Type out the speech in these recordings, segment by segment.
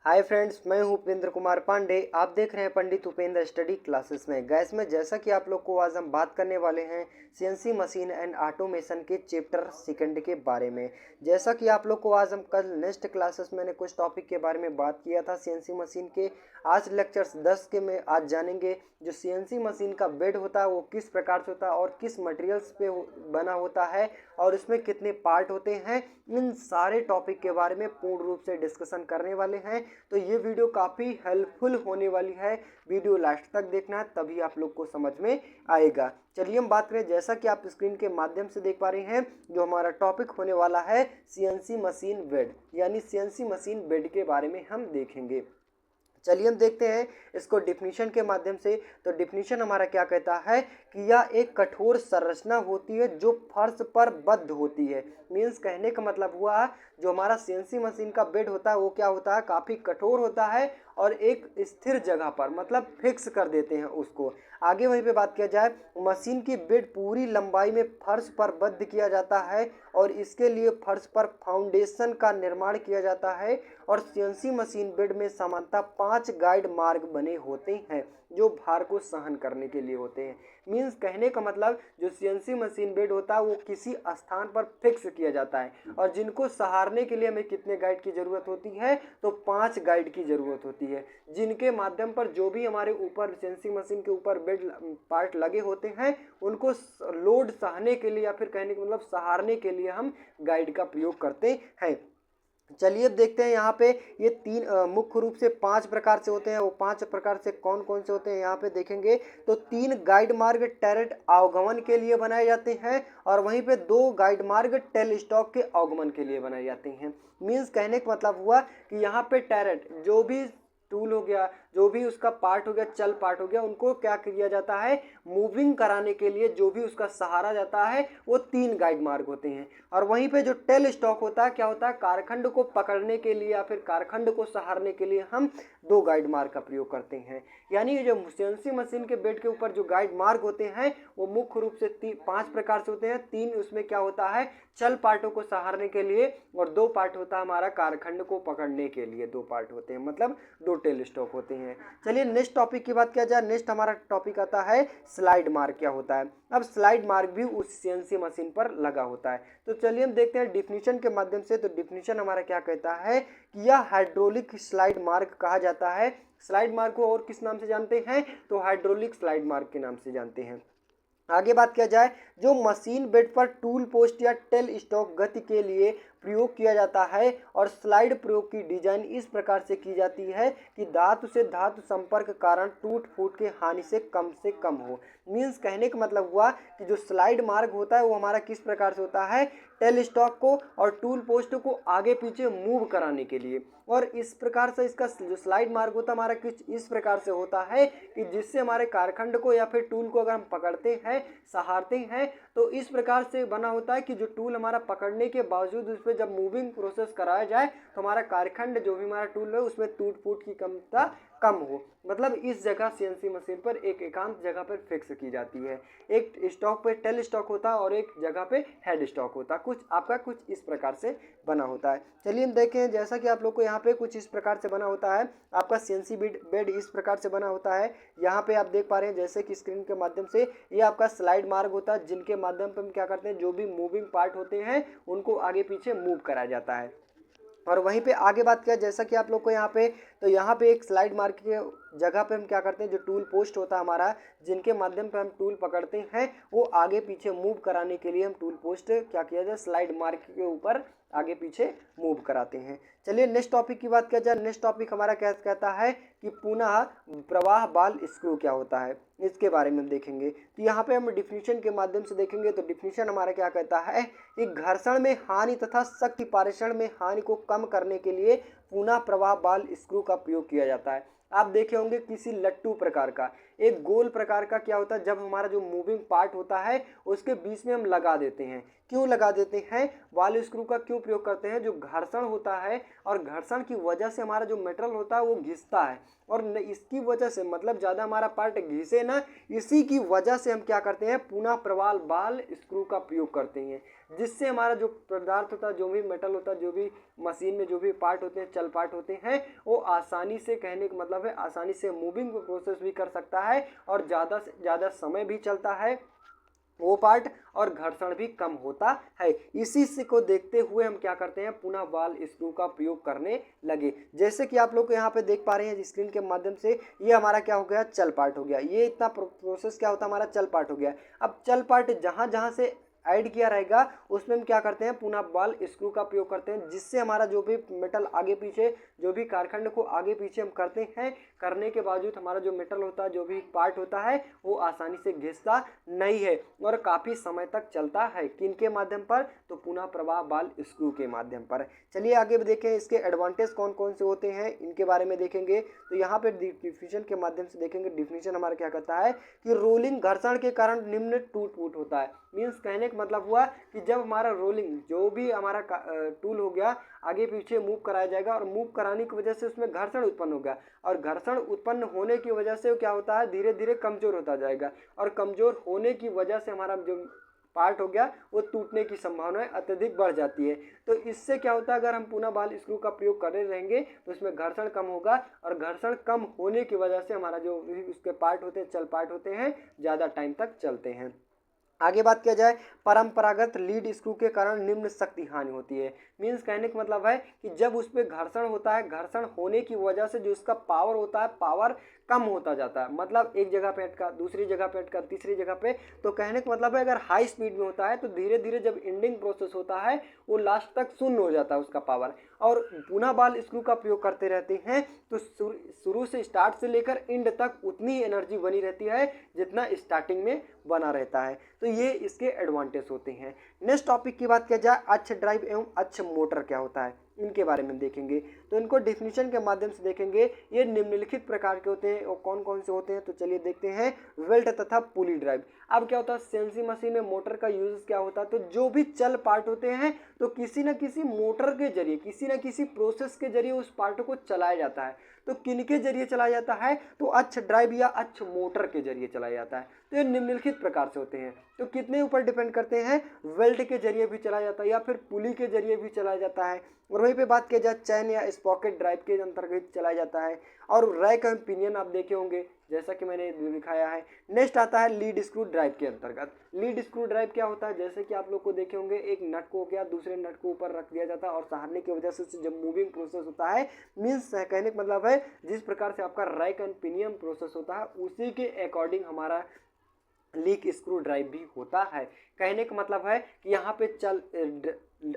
Hi friends, मैं हूं उपेंद्र कुमार पांडे। आप देख रहे हैं पंडित उपेंद्र स्टडी क्लासेस में। गैस में जैसा कि आप लोग को आज हम बात करने वाले हैं सीएनसी मशीन एंड ऑटोमेशन के चैप्टर सेकंड के बारे में। जैसा कि आप लोग को आज हम कल नेक्स्ट क्लासेस मैंने कुछ टॉपिक के बारे में बात किया था सीएनसी मशीन के। आज लेक्चर्स 10 के में आज जानेंगे जो सीएनसी मशीन का बेड होता है वो किस प्रकार से होता है और किस मटेरियल्स पे बना होता है और इसमें कितने पार्ट होते हैं। इन सारे टॉपिक के बारे में पूर्ण रूप से डिस्कशन करने वाले हैं। तो ये वीडियो काफ़ी हेल्पफुल होने वाली है। वीडियो लास्ट तक देखना है, तभी आप लोग को समझ में आएगा। चलिए हम बात करें, जैसा कि आप स्क्रीन के माध्यम से देख पा रहे हैं, जो हमारा टॉपिक होने वाला है सीएनसी मशीन बेड, यानी सीएनसी मशीन बेड के बारे में हम देखेंगे। चलिए हम देखते हैं इसको डिफिनीशन के माध्यम से। तो डिफिनीशन हमारा क्या कहता है कि यह एक कठोर संरचना होती है जो फर्श पर बद्ध होती है। मीन्स कहने का मतलब हुआ जो हमारा सीएनसी मशीन का बेड होता है वो क्या होता है, काफ़ी कठोर होता है और एक स्थिर जगह पर मतलब फिक्स कर देते हैं उसको। आगे वहीं पे बात किया जाए, मशीन की बेड पूरी लंबाई में फर्श पर बद्ध किया जाता है और इसके लिए फर्श पर फाउंडेशन का निर्माण किया जाता है। और सीएनसी मशीन बेड में सामान्यतः 5 गाइड मार्ग बने होते हैं जो भार को सहन करने के लिए होते हैं। मीन्स कहने का मतलब जो सीएनसी मशीन बेड होता है वो किसी स्थान पर फिक्स किया जाता है और जिनको सहारने के लिए हमें कितने गाइड की ज़रूरत होती है, तो 5 गाइड की ज़रूरत होती है, जिनके माध्यम पर जो भी हमारे ऊपर सीएनसी मशीन के ऊपर बेड पार्ट लगे होते हैं उनको लोड सहने के लिए या फिर कहने का मतलब सहारने के लिए हम गाइड का प्रयोग करते हैं। चलिए अब देखते हैं यहाँ पे ये तीन मुख्य रूप से 5 प्रकार से होते हैं। वो 5 प्रकार से कौन कौन से होते हैं यहाँ पे देखेंगे तो 3 गाइड मार्ग टैरेट आवागमन के लिए बनाए जाते हैं और वहीं पे 2 गाइड मार्ग टेल स्टॉक के आवागमन के लिए बनाए जाते हैं। मीन्स कहने का मतलब हुआ कि यहाँ पे टैरेट जो भी टूल हो गया, जो भी उसका पार्ट हो गया, चल पार्ट हो गया, उनको क्या किया जाता है, मूविंग कराने के लिए जो भी उसका सहारा जाता है वो 3 गाइड मार्ग होते हैं। और वहीं पे जो टेल स्टॉक होता है क्या होता है, कारखंड को पकड़ने के लिए या फिर कारखंड को सहारने के लिए हम 2 गाइड मार्ग का प्रयोग करते हैं। यानी जो सीएनसी मशीन के बेड के ऊपर जो गाइड मार्ग होते हैं वो मुख्य रूप से 5 प्रकार से होते हैं। 3 उसमें क्या होता है, चल पार्टों को सहारने के लिए और 2 पार्ट होता है हमारा कारखंड को पकड़ने के लिए। 2 पार्ट होते हैं मतलब 2 टेल स्टॉक होते हैं। चलिए नेक्स्ट टॉपिक की बात किया जाए। नेक्स्ट हमारा टॉपिक आता है स्लाइड मार्ग क्या होता है। अब स्लाइड मार्ग भी उस सीएनसी मशीन पर लगा होता है। तो चलिए हम देखते हैं डिफिनीशन के माध्यम से। तो डिफिनीशन हमारा क्या कहता है कि यह हाइड्रोलिक स्लाइड मार्ग कहा जाता है। स्लाइड मार्ग को और किस नाम से जानते हैं, तो हाइड्रोलिक स्लाइड मार्ग के नाम से जानते हैं। आगे बात किया जाए, जो मशीन बेड पर टूल पोस्ट या टेल स्टॉक गति के लिए प्रयोग किया जाता है और स्लाइड प्रयोग की डिजाइन इस प्रकार से की जाती है कि धातु से धातु संपर्क कारण टूट फूट के हानि से कम हो। मीन्स कहने का मतलब हुआ कि जो स्लाइड मार्ग होता है वो हमारा किस प्रकार से होता है, टेल स्टॉक को और टूल पोस्ट को आगे पीछे मूव कराने के लिए। और इस प्रकार से इसका जो स्लाइड मार्ग होता है हमारा कुछ इस प्रकार से होता है कि जिससे हमारे कारखंड को या फिर टूल को अगर हम पकड़ते हैं, सहारते हैं, तो इस प्रकार से बना होता है कि जो टूल हमारा पकड़ने के बावजूद उस पर जब मूविंग प्रोसेस कराया जाए तो हमारा कारखंड जो भी हमारा टूल है उसमें टूट फूट की क्षमता कम हो। मतलब इस जगह सीएनसी मशीन पर एक एकांत जगह पर फिक्स की जाती है। एक स्टॉक पे टेल स्टॉक होता है और एक जगह पे हेड स्टॉक होता है। कुछ आपका कुछ इस प्रकार से बना होता है। चलिए हम देखें, जैसा कि आप लोग को यहाँ पे कुछ इस प्रकार से बना होता है। आपका सीएनसी बेड इस प्रकार से बना होता है। यहाँ पे आप देख पा रहे हैं जैसे कि स्क्रीन के माध्यम से ये आपका स्लाइड मार्ग होता है, जिनके माध्यम पर हम क्या करते हैं, जो भी मूविंग पार्ट होते हैं उनको आगे पीछे मूव कराया जाता है। और वहीं पे आगे बात किया, जैसा कि आप लोग को यहाँ पे, तो यहाँ पे एक स्लाइड मार्क के जगह पे हम क्या करते हैं, जो टूल पोस्ट होता है हमारा, जिनके माध्यम पे हम टूल पकड़ते हैं, वो आगे पीछे मूव कराने के लिए हम टूल पोस्ट क्या किया जाए, स्लाइड मार्क के ऊपर आगे पीछे मूव कराते हैं। चलिए नेक्स्ट टॉपिक की बात किया जाए। नेक्स्ट टॉपिक हमारा क्या कहता है कि पुनः प्रवाह बाल स्क्रू क्या होता है, इसके बारे में देखेंगे। तो यहाँ पे हम डिफिनीशन के माध्यम से देखेंगे। तो डिफिनीशन हमारा क्या कहता है कि घर्षण में हानि तथा शक्ति पारेषण में हानि को कम करने के लिए पुनः प्रवाह बाल स्क्रू का प्रयोग किया जाता है। आप देखे होंगे किसी लट्टू प्रकार का, एक गोल प्रकार का क्या होता है, जब हमारा जो मूविंग पार्ट होता है उसके बीच में हम लगा देते हैं। क्यों लगा देते हैं, बॉल स्क्रू का क्यों प्रयोग करते हैं, जो घर्षण होता है और घर्षण की वजह से हमारा जो मेटल होता है वो घिसता है, और इसकी वजह से मतलब ज़्यादा हमारा पार्ट घिसे ना, इसी की वजह से हम क्या करते हैं, पुनः प्रवाल बॉल स्क्रू का प्रयोग करते हैं, जिससे हमारा जो पदार्थ होता है, जो भी मेटल होता है, जो भी मशीन में जो भी पार्ट होते हैं, चल पार्ट होते हैं, वो आसानी से, कहने का मतलब है आसानी से मूविंग प्रोसेस भी कर सकता है और ज़्यादा से ज़्यादा समय भी चलता है वो पार्ट, और घर्षण भी कम होता है। इसी से को देखते हुए हम क्या करते हैं, पुनः बॉल स्क्रू का प्रयोग करने लगे। जैसे कि आप लोग यहाँ पे देख पा रहे हैं स्क्रीन के माध्यम से, ये हमारा क्या हो गया, चल पार्ट हो गया। ये इतना प्रोसेस क्या होता है, हमारा चल पार्ट हो गया। अब चल पार्ट जहाँ जहाँ से ऐड किया रहेगा उसमें हम क्या करते हैं, पुनः बॉल स्क्रू का प्रयोग करते हैं, जिससे हमारा जो भी मेटल आगे पीछे, जो भी कारखंड को आगे पीछे हम करते हैं, करने के बावजूद हमारा जो मेटल होता है, जो भी पार्ट होता है, वो आसानी से घिसता नहीं है और काफ़ी समय तक चलता है। किनके माध्यम पर, तो पुनः प्रवाह बॉल स्क्रू के माध्यम पर। चलिए आगे देखें इसके एडवांटेज कौन कौन से होते हैं, इनके बारे में देखेंगे। तो यहाँ पे डिफिनेशन के माध्यम से देखेंगे। डिफिनेशन हमारा क्या कहता है कि रोलिंग घर्षण के कारण निम्न टूट फूट होता है। मीन्स कहने का मतलब हुआ कि जब हमारा रोलिंग, जो भी हमारा टूल हो गया, आगे पीछे मूव कराया जाएगा और मूव कराने की वजह से उसमें घर्षण उत्पन्न होगा, और घर्षण उत्पन्न होने की वजह से क्या होता है, धीरे धीरे कमजोर होता जाएगा, और कमजोर होने की वजह से हमारा जो पार्ट हो गया वो टूटने की संभावनाएं अत्यधिक बढ़ जाती है। तो इससे क्या होता है, अगर हम पुनः बॉल स्क्रू का प्रयोग कर रहेंगे तो उसमें घर्षण कम होगा, और घर्षण कम होने की वजह से हमारा जो उसके पार्ट होते हैं, चल पार्ट होते हैं, ज़्यादा टाइम तक चलते हैं। आगे बात किया जाए, परंपरागत लीड स्क्रू के कारण निम्न शक्ति हानि होती है। मीन्स कहने का मतलब है कि जब उस पर घर्षण होता है, घर्षण होने की वजह से जो उसका पावर होता है, पावर कम होता जाता है। मतलब एक जगह पे अटका, दूसरी जगह पे अटका, तीसरी जगह पे, तो कहने का मतलब है अगर हाई स्पीड में होता है तो धीरे धीरे जब एंडिंग प्रोसेस होता है वो लास्ट तक शून्य हो जाता है उसका पावर, और पुनः बॉल स्क्रू का प्रयोग करते रहते हैं तो शुरू से, स्टार्ट से लेकर एंड तक उतनी एनर्जी बनी रहती है जितना स्टार्टिंग में बना रहता है। तो ये इसके एडवांटेज होते हैं। नेक्स्ट टॉपिक की बात किया जाए, अक्ष ड्राइव एवं अक्ष मोटर क्या होता है, इनके बारे में देखेंगे। तो इनको डिफिनीशन के माध्यम से देखेंगे। ये निम्नलिखित प्रकार के होते हैं, और कौन कौन से होते हैं, तो चलिए देखते हैं। वेल्ट तथा पुली ड्राइव। अब क्या होता है, सीएनसी मशीन में मोटर का यूज क्या होता है, तो जो भी चल पार्ट होते हैं तो किसी न किसी मोटर के जरिए, किसी न किसी प्रोसेस के जरिए उस पार्ट को चलाया जाता है। तो किनके जरिए चलाया जाता है, तो अक्ष ड्राइव या अक्ष मोटर के जरिए चलाया जाता है। तो ये निम्नलिखित प्रकार से होते हैं। तो कितने ऊपर डिपेंड करते हैं, वेल्ट के जरिए भी चलाया जाता है या फिर पुली के जरिए भी चलाया जाता है। और वहीं पे बात किया जाए, चैन या स्पॉकेट ड्राइव के अंतर्गत चलाया जाता है। और रैक एंड पिनियन आप देखे होंगे, जैसा कि मैंने दिखाया है। नेक्स्ट आता है लीड स्क्रू ड्राइव के अंतर्गत। लीड स्क्रू ड्राइव क्या होता है, जैसे कि आप लोग को देखे होंगे, एक नट को क्या दूसरे नट को ऊपर रख दिया जाता है और सहारने की वजह से जब मूविंग प्रोसेस होता है, मीन्स कहने का मतलब है जिस प्रकार से आपका रैक एंड पिनियन प्रोसेस होता है उसी के अकॉर्डिंग हमारा लीक स्क्रू ड्राइव भी होता है। कहने का मतलब है कि यहाँ पे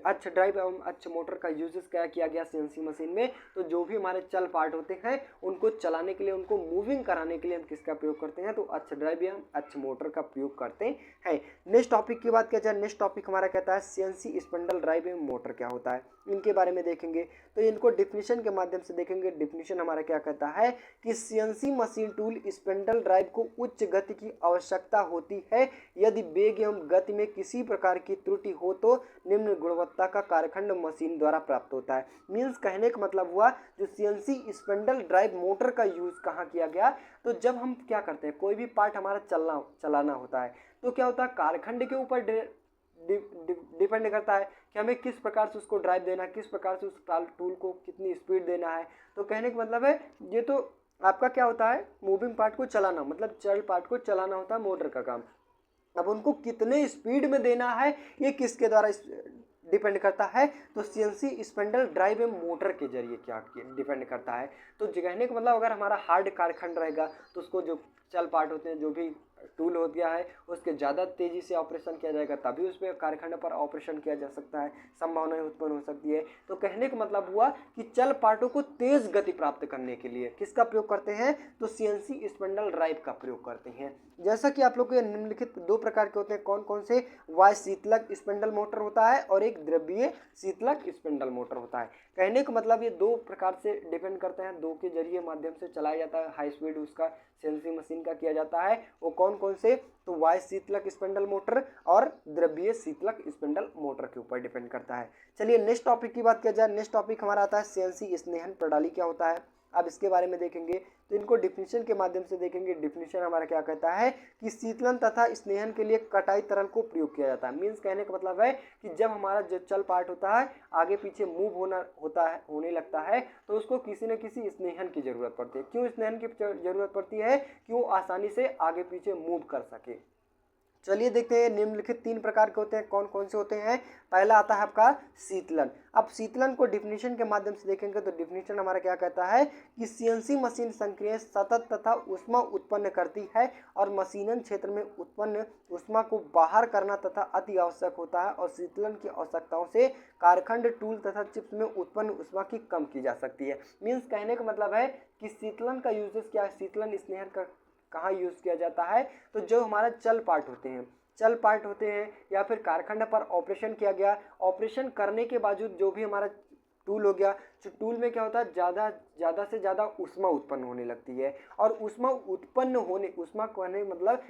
अक्ष ड्राइव एवं अक्ष मोटर का यूजेस क्या किया गया सीएनसी मशीन में, तो जो भी हमारे चल पार्ट होते हैं उनको चलाने के लिए, उनको मूविंग कराने के लिए हम किसका प्रयोग करते हैं, तो अक्ष ड्राइव या अक्ष मोटर का प्रयोग करते हैं। नेक्स्ट टॉपिक की बात किया जाए, नेक्स्ट टॉपिक हमारा कहता है सीएनसी स्पिंडल ड्राइव एवं मोटर क्या होता है, इनके बारे में देखेंगे। तो इनको डिफिनीशन के माध्यम से देखेंगे। डिफिनीशन हमारा क्या कहता है कि CNC machine tool spindle drive को उच्च गति की आवश्यकता होती है। यदि वेग एवं गति में किसी प्रकार की त्रुटि हो तो निम्न गुणवत्ता का कारखंड मशीन द्वारा प्राप्त होता है। मीन्स कहने का मतलब हुआ, जो सीएनसी स्पिंडल ड्राइव मोटर का यूज कहाँ किया गया, तो जब हम क्या करते हैं, कोई भी पार्ट हमारा चलाना होता है तो क्या होता है, कारखंड के ऊपर डिपेंड करता है कि हमें किस प्रकार से उसको ड्राइव देना है, किस प्रकार से उस टूल को कितनी स्पीड देना है। तो कहने का मतलब है ये तो आपका क्या होता है, मूविंग पार्ट को चलाना, मतलब चल पार्ट को चलाना होता है मोटर का काम। अब उनको कितने स्पीड में देना है ये किसके द्वारा डिपेंड करता है, तो सीएनसी स्पिंडल ड्राइव एवं मोटर के जरिए क्या डिपेंड करता है। तो कहने का मतलब अगर हमारा हार्ड कारखंड रहेगा तो उसको जो चल पार्ट होते हैं, जो भी टूल हो गया है उसके ज़्यादा तेज़ी से ऑपरेशन किया जाएगा तभी उस पर कार्यखंड पर ऑपरेशन किया जा सकता है, संभावनाएं उत्पन्न हो सकती है। तो कहने का मतलब हुआ कि चल पार्टों को तेज गति प्राप्त करने के लिए किसका प्रयोग करते हैं, तो सीएनसी स्पिंडल ड्राइव का प्रयोग करते हैं। जैसा कि आप लोग को निम्नलिखित दो प्रकार के होते हैं, कौन कौन से, वायु शीतलक स्पिंडल मोटर होता है और एक द्रवीय शीतलक स्पिंडल मोटर होता है। कहने का मतलब ये दो प्रकार से डिपेंड करते हैं, दो के जरिए माध्यम से चलाया जाता है, हाई स्पीड उसका सीएनसी मशीन का किया जाता है। वो कौन कौन से, तो वायु शीतलक स्पिंडल मोटर और द्रवीय शीतलक स्पिंडल मोटर के ऊपर डिपेंड करता है। चलिए नेक्स्ट टॉपिक की बात किया जाए। नेक्स्ट टॉपिक हमारा आता है सीएनसी स्नेहन प्रणाली क्या होता है। अब इसके बारे में देखेंगे तो इनको डिफिनीशन के माध्यम से देखेंगे। डिफिनीशन हमारा क्या कहता है कि शीतलन तथा स्नेहन के लिए कटाई तरल को प्रयोग किया जाता है। मीन्स कहने का मतलब है कि जब हमारा जो चल पार्ट होता है आगे पीछे मूव होने लगता है तो उसको किसी न किसी स्नेहन की जरूरत पड़ती है। क्यों स्नेहन की जरूरत पड़ती है, कि वो आसानी से आगे पीछे मूव कर सके। चलिए देखते हैं निम्नलिखित तीन प्रकार के होते हैं, कौन कौन से होते हैं। पहला आता है आपका शीतलन। अब शीतलन को डिफिनीशन के माध्यम से देखेंगे तो डिफिनीशन हमारा क्या कहता है कि सीएनसी मशीन संक्रिय सतत तथा ऊष्मा उत्पन्न करती है और मशीनन क्षेत्र में उत्पन्न ऊष्मा को बाहर करना तथा अति आवश्यक होता है और शीतलन की आवश्यकताओं से कारखंड टूल तथा चिप्स में उत्पन्न ऊष्मा की कम की जा सकती है। मीन्स कहने का मतलब है कि शीतलन का यूजेस क्या है, शीतलन स्नेहन का कहाँ यूज़ किया जाता है, तो जो हमारा चल पार्ट होते हैं या फिर कारखंड पर ऑपरेशन किया गया, ऑपरेशन करने के बावजूद जो भी हमारा टूल हो गया, जो टूल में क्या होता है ज़्यादा से ज़्यादा ऊष्मा उत्पन्न होने लगती है और ऊष्मा कहने मतलब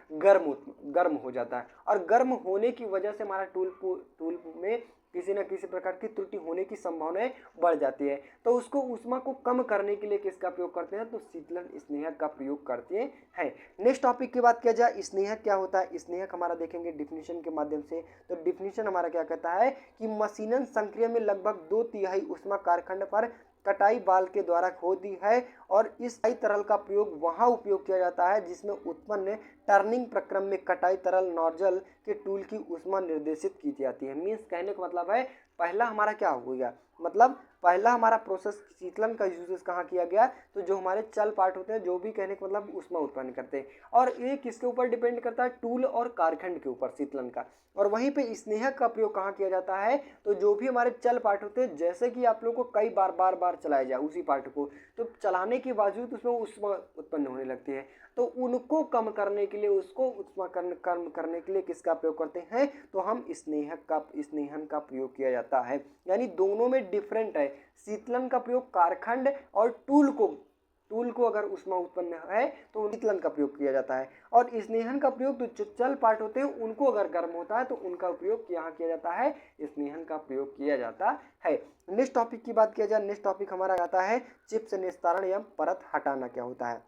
गर्म हो जाता है और गर्म होने की वजह से हमारा टूल में किसी न किसी प्रकार की त्रुटि होने की संभावनाएं बढ़ जाती है। तो उसको ऊष्मा को कम करने के लिए किसका प्रयोग करते हैं, तो शीतलन स्नेहक का प्रयोग करते हैं। नेक्स्ट टॉपिक की बात किया जाए, स्नेहक क्या होता है। स्नेहक हमारा देखेंगे डिफिनीशन के माध्यम से। तो डिफिनीशन हमारा क्या कहता है कि मशीनन संक्रिया में लगभग 2/3 ऊष्मा कारखंड पर कटाई बाल के द्वारा होती है और इस कटाई तरल का प्रयोग वहां उपयोग किया जाता है जिसमें उत्पन्न टर्निंग प्रक्रम में कटाई तरल नोजल के टूल की ऊष्मा निर्देशित की जाती है। मीन्स कहने का मतलब है पहला हमारा क्या हो गया, मतलब पहला हमारा प्रोसेस शीतलन का यूजेस कहाँ किया गया, तो जो हमारे चल पार्ट होते हैं जो भी कहने का मतलब ऊष्मा उत्पन्न करते हैं और ये किसके ऊपर डिपेंड करता है, टूल और कारखंड के ऊपर शीतलन का। और वहीं पे स्नेहक का प्रयोग कहाँ किया जाता है, तो जो भी हमारे चल पार्ट होते हैं जैसे कि आप लोग को कई बार चलाया जाए उसी पार्ट को, तो चलाने के बावजूद उसमें ऊष्मा उत्पन्न होने लगती है, तो उनको कम करने के लिए उसको ऊष्मा कम करने के लिए किसका प्रयोग करते हैं, तो हम स्नेहन का प्रयोग किया जाता है। यानी दोनों में डिफरेंट है। शीतलन का प्रयोग कारखंड और टूल को अगर ऊष्मा उत्पन्न है तो शीतलन का प्रयोग किया जाता है और स्नेहन का प्रयोग जो चल पार्ट होते हैं उनको अगर गर्म होता है तो उनका उपयोग यहाँ किया जाता है, स्नेहन का प्रयोग किया जाता है। नेक्स्ट टॉपिक की बात किया जाए। नेक्स्ट टॉपिक हमारा आता है चिप्स निस्तारण या परत हटाना क्या होता है।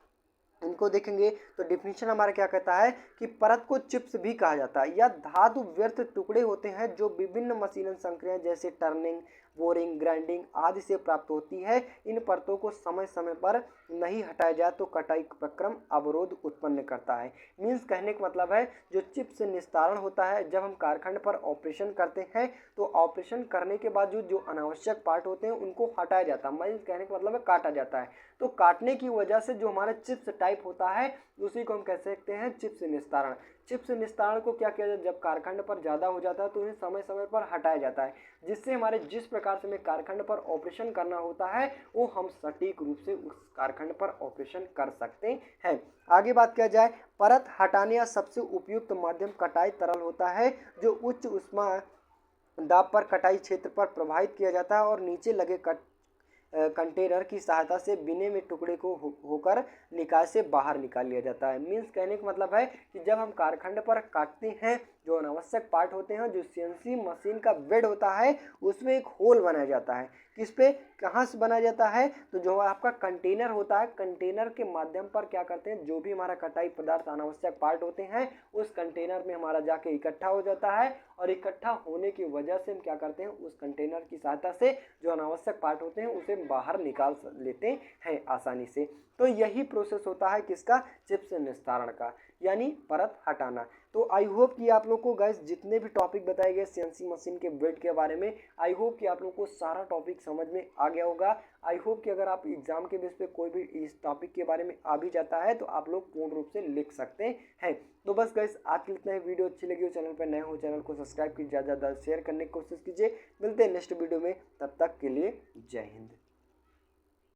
इनको देखेंगे तो डिफिनीशन हमारा क्या कहता है कि परत को चिप्स भी कहा जाता है। यह धातु व्यर्थ टुकड़े होते हैं जो विभिन्न मशीनन संक्रिया जैसे टर्निंग, बोरिंग, ग्राइंडिंग आदि से प्राप्त होती है। इन परतों को समय समय पर नहीं हटाया जाए तो कटाई प्रक्रम अवरोध उत्पन्न करता है। मीन्स कहने का मतलब है जो चिप्स निस्तारण होता है जब हम कारखंड पर ऑपरेशन करते हैं तो ऑपरेशन करने के बाद जो अनावश्यक पार्ट होते हैं उनको हटाया जाता है। मीन्स कहने का मतलब है काटा जाता है। तो काटने की वजह से जो हमारा चिप्स टाइप होता है उसी को हम कह सकते हैं चिप्स निस्तारण। चिप्स निस्तारण को क्या किया जाता है, जब कारखंड पर ज़्यादा हो जाता है तो उन्हें समय समय पर हटाया जाता है जिससे हमारे जिस प्रकार से हमें कारखंड पर ऑपरेशन करना होता है वो हम सटीक रूप से उस कारखंड पर ऑपरेशन कर सकते हैं। आगे बात किया जाए, परत हटाने का सबसे उपयुक्त माध्यम कटाई तरल होता है जो उच्च ऊष्मा दाब पर कटाई क्षेत्र पर प्रवाहित किया जाता है और नीचे लगे कंटेनर की सहायता से बिने में टुकड़े को होकर निकाय से बाहर निकाल लिया जाता है। मीन्स कहने का मतलब है कि जब हम कारखंड पर काटते हैं जो अनावश्यक पार्ट होते हैं, जो सीएनसी मशीन का बेड होता है उसमें एक होल बनाया जाता है। किस पे, कहाँ से बनाया जाता है, तो जो आपका कंटेनर होता है कंटेनर के माध्यम पर क्या करते हैं जो भी हमारा कटाई पदार्थ अनावश्यक पार्ट होते हैं उस कंटेनर में हमारा जाके इकट्ठा हो जाता है और इकट्ठा होने की वजह से हम क्या करते हैं उस कंटेनर की सहायता से जो अनावश्यक पार्ट होते हैं उसे बाहर निकाल लेते हैं आसानी से। तो यही प्रोसेस होता है किसका, चिप्स निस्तारण का। यानी परत हटाना। तो आई होप कि आप लोग को गाइस जितने भी टॉपिक बताए गए सीएनसी मशीन के वेट के बारे में, आई होप कि आप लोग को सारा टॉपिक समझ में आ गया होगा। आई होप कि अगर आप एग्जाम के बेस पे कोई भी इस टॉपिक के बारे में आ भी जाता है तो आप लोग पूर्ण रूप से लिख सकते हैं। तो बस गाइस आज के इतना ही। वीडियो अच्छी लगी हो, चैनल पर नए हो चैनल को सब्सक्राइब कीजिए, ज़्यादा से ज़्यादा शेयर करने की कोशिश कीजिए। मिलते हैं नेक्स्ट वीडियो में, तब तक के लिए जय हिंद।